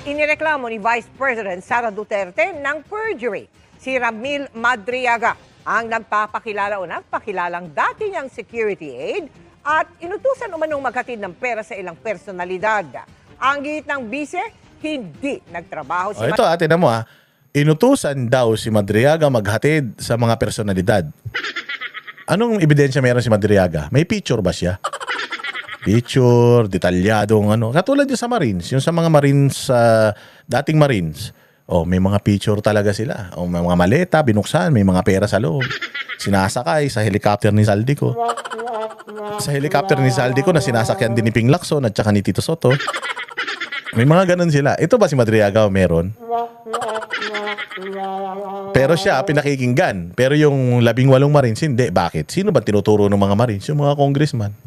Inireklamo ni Vice President Sara Duterte ng perjury. Si Ramil Madriaga ang nagpapakilala o nagpakilalang dati niyang security aide at inutusan umanong maghatid ng pera sa ilang personalidad. Ang git ng bise, hindi nagtrabaho si Ito, atinan mo inutusan daw si Madriaga maghatid sa mga personalidad. Anong ebidensya meron si Madriaga? May picture ba siya? Picture, detalyadong ano. Katulad yung sa Marines. Yung sa mga Marines, dating Marines. May mga picture talaga sila. May mga maleta, binuksan, may mga pera sa loob. Sinasakay sa helicopter ni Saldico. Sa helicopter ni Saldico na sinasakyan din ni Ping Lacson at saka ni Tito Soto. May mga ganun sila. Ito ba si Madriaga meron? Pero siya, pinakikinggan. Pero yung 18 Marines, hindi. Bakit? Sino ba tinuturo ng mga Marines? Yung mga congressman.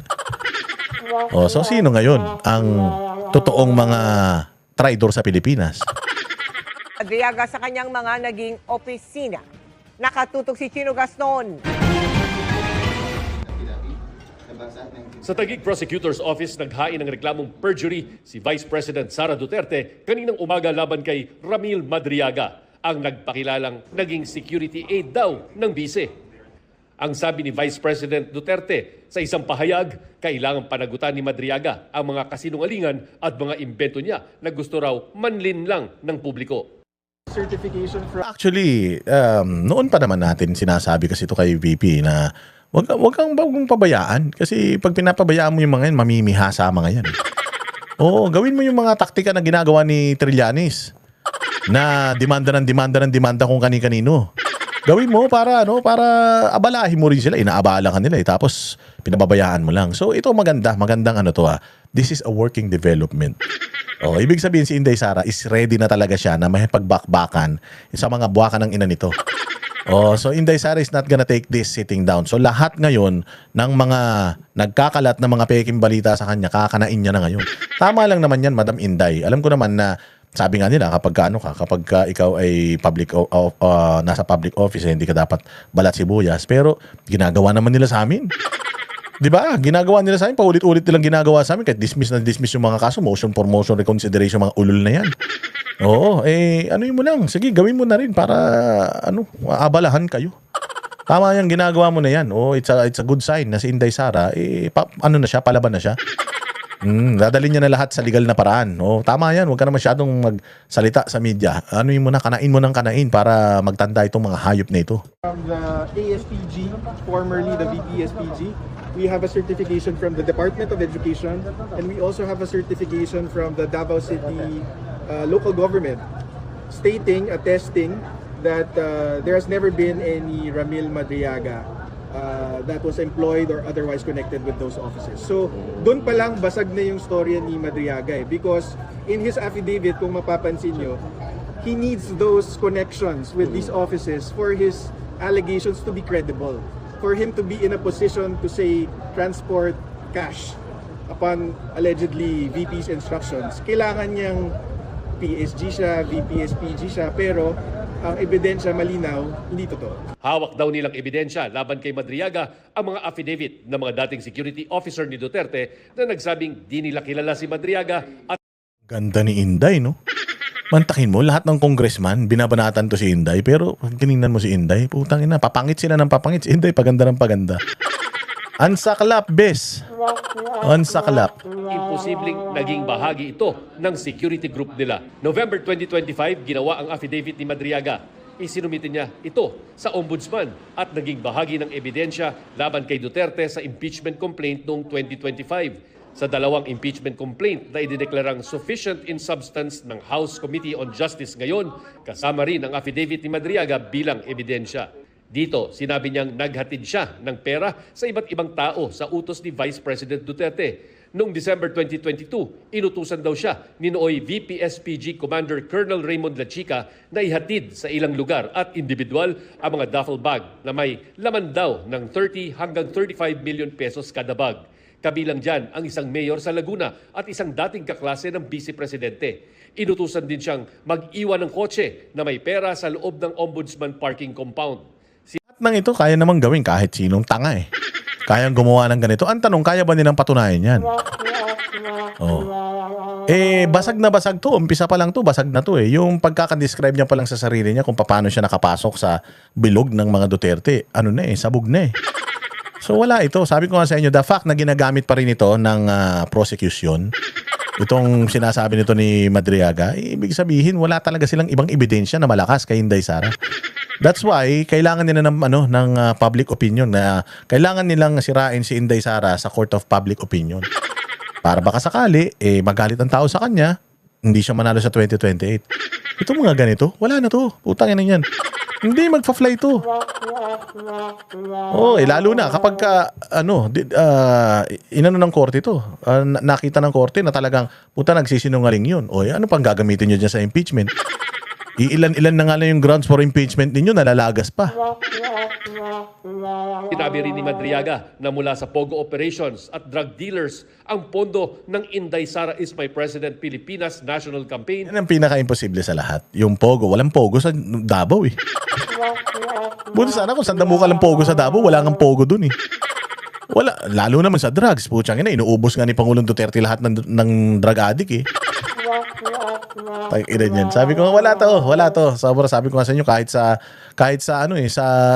So sino ngayon ang totoong mga traidor sa Pilipinas? Madriaga sa kanyang mga naging opisina. Nakatutok si Chino Gaston. Sa Taguig Prosecutor's Office, naghain ng reklamong perjury si Vice President Sara Duterte kaninang umaga laban kay Ramil Madriaga, ang nagpakilalang naging security aide daw ng bise. Ang sabi ni Vice President Duterte sa isang pahayag, kailangang panagutan ni Madriaga ang mga kasinungalingan at mga imbento niya na gusto raw manlin lang ng publiko. Actually, noon pa naman natin sinasabi kasi ito kay VP na wag kang pabayaan. Kasi pag pinapabayaan mo yung mga yan, mamimiha sa mga yan. Gawin mo yung mga taktika na ginagawa ni Trillanes na demanda kung kani-kanino. Gawin mo para abalahin mo rin sila. Inaabala ka nila tapos pinababayaan mo lang. So ito magandang This is a working development. Ibig sabihin si Inday Sara is ready na talaga siya na mahipagbakbakan sa mga buwakan ng ina nito. So Inday Sara is not gonna take this sitting down. So lahat ngayon ng mga nagkakalat na mga peking balita sa kanya, kakanain niya na ngayon. Tama lang naman yan, Madam Inday. Alam ko naman na sabi nga nila kapag ikaw ay nasa public office, hindi ka dapat balat sibuyas. Pero ginagawa naman nila sa amin. 'Di ba? Ginagawa nila sa amin, paulit-ulit nilang ginagawa sa amin kahit dismiss yung mga kaso, motion for motion reconsideration, mga ulol na 'yan. Ano mo lang, sige, gawin mo na rin para abalahan kayo. Tama yung ginagawa mo na 'yan. It's a good sign na si Inday Sara palaban na siya. Dadalhin niya na lahat sa legal na paraan. Tama yan. Huwag ka na masyadong magsalita sa media. Kanain mo ng kanain para magtanda itong mga hayop na ito. From the ASPG, formerly the VPSPG, we have a certification from the Department of Education, and we also have a certification from the Davao City local government attesting that there has never been any Ramil Madriaga that was employed or otherwise connected with those offices. So, doon pa lang basag na yung storya ni Madriaga because in his affidavit, kung mapapansin nyo, he needs those connections with these offices for his allegations to be credible, for him to be in a position to say transport cash upon allegedly VP's instructions. Kailangan niyang PSG siya, VPSPG siya, pero ang ebidensya malinaw, hindi totoo. Hawak daw nilang ebidensya laban kay Madriaga ang mga affidavit ng mga dating security officer ni Duterte na nagsabing di nila kilala si Madriaga at Ganda ni Inday, no? Mantakin mo, lahat ng congressman, binabanatan to si Inday, pero tinignan mo si Inday, putang ina, papangit sila ng papangit. Si Inday, paganda ng paganda. Ansaklap, bes. Ansaklap. imposibleng naging bahagi ito ng security group nila. November 2025, ginawa ang affidavit ni Madriaga. Isinumitin niya ito sa ombudsman at naging bahagi ng ebidensya laban kay Duterte sa impeachment complaint noong 2025. Sa dalawang impeachment complaint na idineklarang sufficient in substance ng House Committee on Justice ngayon, kasama rin ang affidavit ni Madriaga bilang ebidensya. Dito, sinabi niyang naghatid siya ng pera sa iba't ibang tao sa utos ni Vice President Duterte. Noong December 2022, inutusan daw siya ni nooy VPSPG Commander Colonel Raymond Lachica na ihatid sa ilang lugar at individual ang mga duffel bag na may laman daw ng 30 hanggang 35 million pesos kada bag. Kabilang dyan ang isang mayor sa Laguna at isang dating kaklase ng Vice Presidente. Inutusan din siyang mag-iwan ng kotse na may pera sa loob ng Ombudsman parking compound. Nang ito, kaya namang gawin kahit sinong tanga eh. Kayang gumawa ng ganito. Ang tanong, kaya ba nilang patunayan yan? Oh. Basag na basag to. Umpisa pa lang to, basag na to eh. Yung pagkakadescribe niya pa lang sa sarili niya kung paano siya nakapasok sa bilog ng mga Duterte, ano na eh, sabog na eh. So wala ito. Sabi ko nga sa inyo, the fact na ginagamit pa rin ito ng prosecution, itong sinasabi nito ni Madriaga, ibig sabihin wala talaga silang ibang ebidensya na malakas kay Inday Sara. That's why kailangan nila ng public opinion, na kailangan nilang sirain si Inday Sara sa Court of Public Opinion. Para baka sakali magalit ang tao sa kanya, hindi siya manalo sa 2028. Ito mga ganito, wala na to. Putang ina yan. Hindi magfa-fly to. Lalo na kapag inano ng korte to. Nakita ng korte na talagang nagsisinungaling yun. Ano pang gagamitin nyo dyan sa impeachment? Ilan na nga lang yung grounds for impeachment ninyo, nalalagas pa. Sinabi rin ni Madriaga na mula sa Pogo operations at drug dealers ang pondo ng Inday Sara is my President Pilipinas National Campaign. Yan ang pinaka-imposible sa lahat. Yung Pogo. Walang Pogo sa Davao eh. Buti sana kung saan damuka lang Pogo sa Davao, wala kang Pogo dun eh. Wala. Lalo naman sa drugs. Putsang ina, inuubos nga ni Pangulong Duterte lahat ng drug addict eh. Ina niyan. Sabi ko, wala to. Sabi ko nga sa inyo, kahit sa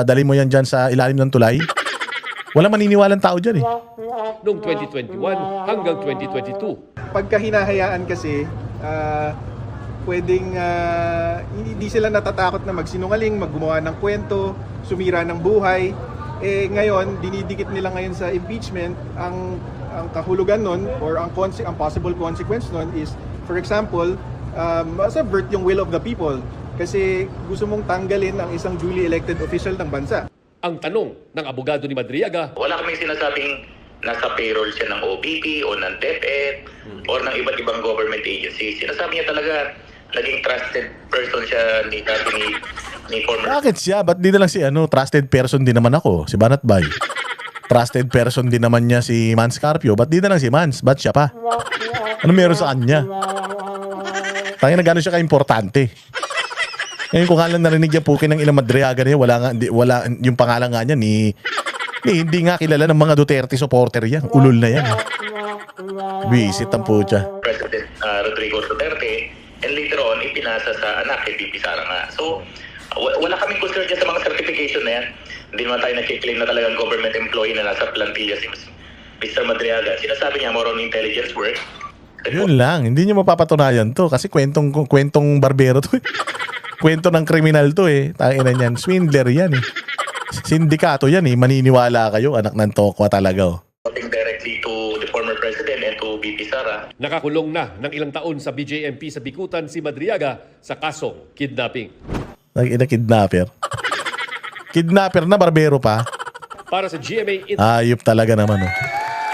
dali mo yan dyan sa ilalim ng tulay, wala maniniwalang tao dyan eh. Noong 2021 hanggang 2022. Pagka hinahayaan kasi, pwedeng hindi sila natatakot na magsinungaling, maggumawa ng kwento, sumira ng buhay. Ngayon, dinidikit nila ngayon sa impeachment, ang kahulugan nun or ang possible consequence nun is, for example, subvert yung will of the people kasi gusto mong tanggalin ang isang duly elected official ng bansa. Ang tanong ng abogado ni Madriaga, wala kaming sinasabing nasa payroll siya ng OBP o ng DepEd or ng iba't ibang government agency. Sinasabi niya talaga naging trusted person siya ni former. Bakit siya? Ba't di na lang si trusted person din naman ako, si Banat Bay. Trusted person din naman niya si Mans Carpio. Ba't di na lang si Mans? Ba't siya pa? Ano meron sa kanya? Tangina na gano'n siya ka-importante. Ngayon kung nga lang narinig niya pukin ng ilang Madriaga niya, wala yung pangalan nga niya hindi nga kilala ng mga Duterte supporter yan. Ulol na yan. Visit ang pucha. President Rodrigo Duterte, and later on ipinasa sa anak kay VP Sara nga. So wala kaming concern dyan sa mga certification na yan. Hindi naman tayo nag-claim na talagang government employee na nasa plantilla si Mr. Madriaga. Sinasabi niya more on intelligence work. Yun lang, hindi niyo mapapatunayan to kasi kwentong barbero to eh. Kwento ng kriminal to eh. Tangina niyan, swindler yan eh. Sindikato yan eh, maniniwala kayo, anak ng tokwa talaga oh. Talking directly to the former president and to VP Sara. nakakulong na ng ilang taon sa BJMP sa Bikutan si Madriaga sa kasong kidnapping. Kidnapper. Kidnapper na barbero pa. Para sa GMA Ayop talaga naman oh.